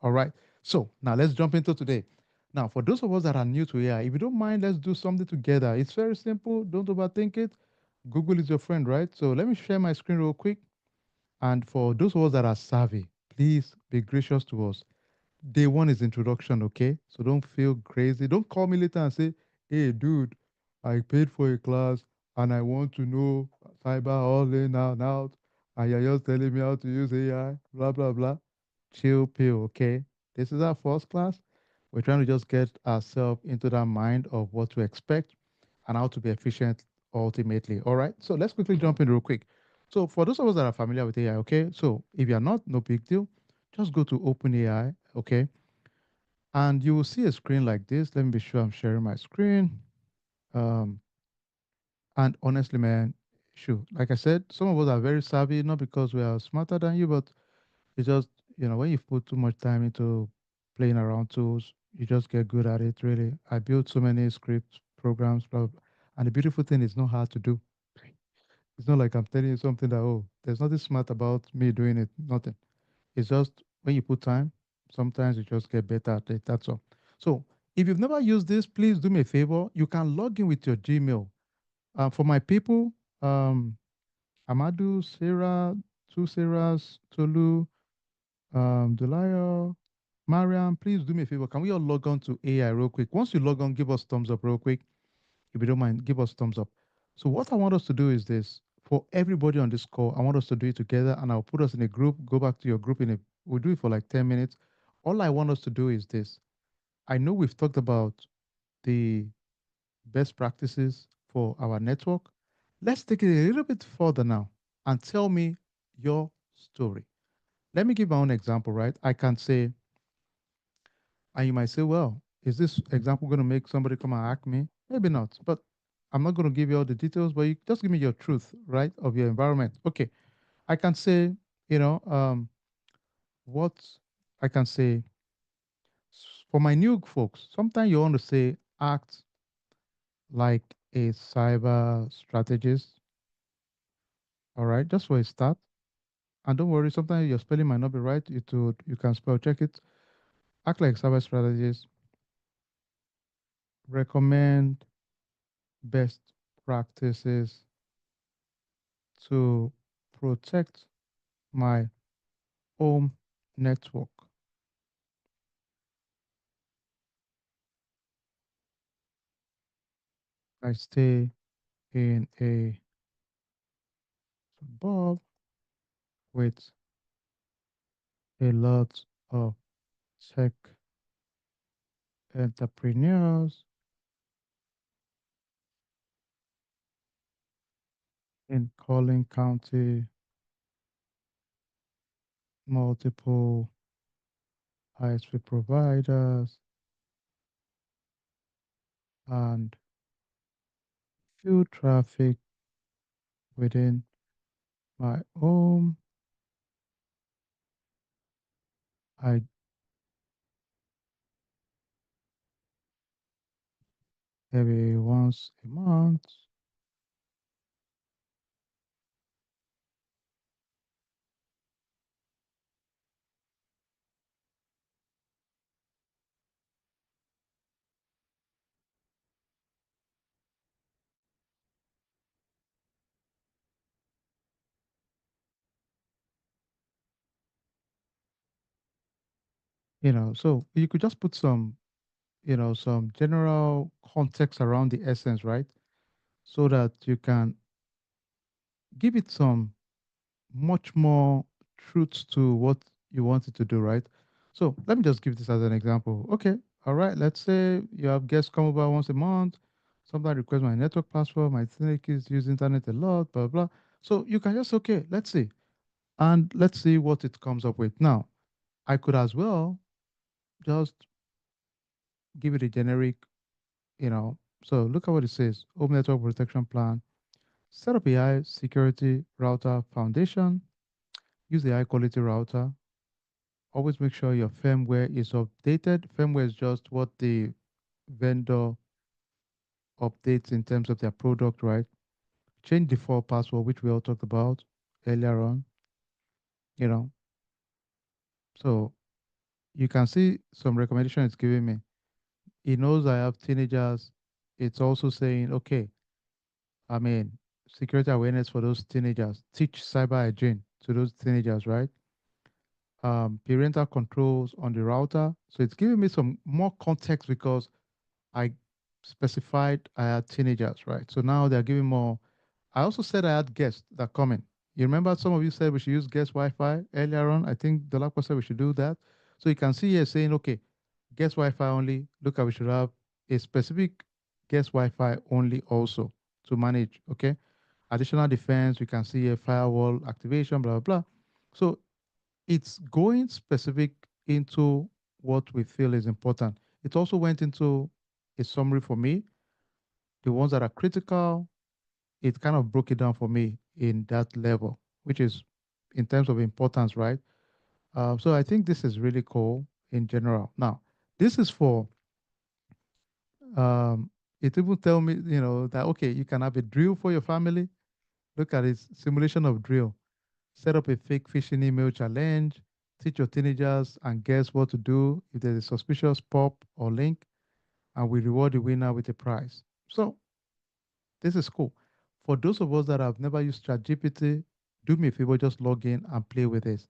All right. So now let's jump into today. Now, for those of us that are new to AI, if you don't mind, let's do something together. It's very simple. Don't overthink it. Google is your friend, right? So let me share my screen real quick. And for those of us that are savvy, please be gracious to us. Day one is introduction, okay? So don't feel crazy. Don't call me later and say, hey, dude, I paid for a class and I want to know cyber all in and out. And you're just telling me how to use AI, blah, blah, blah. Chill pill, okay? This is our first class. We're trying to just get ourselves into that mind of what to expect and how to be efficient ultimately. All right. So let's quickly jump in real quick. So for those of us that are familiar with AI, okay, so if you're not, no big deal. Just go to OpenAI, okay, and you will see a screen like this. Let me be sure I'm sharing my screen. Um, and honestly, man, sure, like I said, some of us are very savvy, not because we are smarter than you, but it's just, when you put too much time into playing around tools, you just get good at it, really. I built so many scripts, programs, blah, blah, blah. And the beautiful thing is not hard to do. It's not like I'm telling you something that, oh, there's nothing smart about me doing it. Nothing. It's just when you put time, sometimes you just get better at it. That's all. So if you've never used this, please do me a favor. You can log in with your Gmail. For my people, um, Amadu, Sarah, two Sarahs, Tolu, Delayo, Mariam, please do me a favor. Can we all log on to AI real quick? Once you log on, give us thumbs up real quick. If you don't mind, give us thumbs up. So what I want us to do is this. For everybody on this call, I want us to do it together and I'll put us in a group. Go back to your group we'll do it for like 10 minutes. All I want us to do is this. I know we've talked about the best practices for our network. Let's take it a little bit further now and tell me your story. Let me give my own example, right? I can say, and you might say, well, is this example going to make somebody come and hack me? Maybe not, but I'm not going to give you all the details, but you just give me your truth, right, of your environment. Okay, I can say, you know, what I can say for my new folks, sometimes you want to say act like a cyber strategist, all right, just for a start. And don't worry, sometimes your spelling might not be right. You can spell check it. Act like cyber strategist. Recommend best practices to protect my home network. I stay in a suburb with a lot of tech entrepreneurs in Collin County, multiple ISP providers, and few traffic within my home. I maybe once a month. So you could just put some general context around the essence, right? So that you can give it some much more truth to what you want it to do, right? So let me just give this as an example. Okay, all right. Let's say you have guests come over once a month. Somebody requests my network password. My snake is use internet a lot, blah blah. So you can just okay, let's see, and let's see what it comes up with. Now, I could as well just give it a generic, you know. So look at what it says: Home network protection plan. Set up a high security router foundation. Use a high quality router. Always make sure your firmware is updated. Firmware is just what the vendor updates in terms of their product, right? Change default password, which we all talked about earlier on, you know. So You can see some recommendation it's giving me. It knows I have teenagers. It's also saying, okay, I mean, security awareness for those teenagers. Teach cyber hygiene to those teenagers, right? Parental controls on the router. So it's giving me some more context because I specified I had teenagers, right? So now they're giving more. I also said I had guests that come in. You remember some of you said we should use guest Wi-Fi earlier on. I think the last said we should do that. So you can see here saying, okay, guest Wi-Fi only. Look, we should have a specific guest Wi-Fi only also to manage. Okay, additional defense. We can see a firewall activation, blah blah blah. So it's going specific into what we feel is important. It also went into a summary for me, the ones that are critical. It kind of broke it down for me in that level, which is in terms of importance, right? So I think this is really cool in general. Now, this is for it even tell me, that okay, you can have a drill for your family. Look at this simulation of drill. Set up a fake phishing email challenge. Teach your teenagers and guess what to do if there's a suspicious pop or link, and we reward the winner with a prize. So this is cool. For those of us that have never used ChatGPT, do me a favor, just log in and play with this.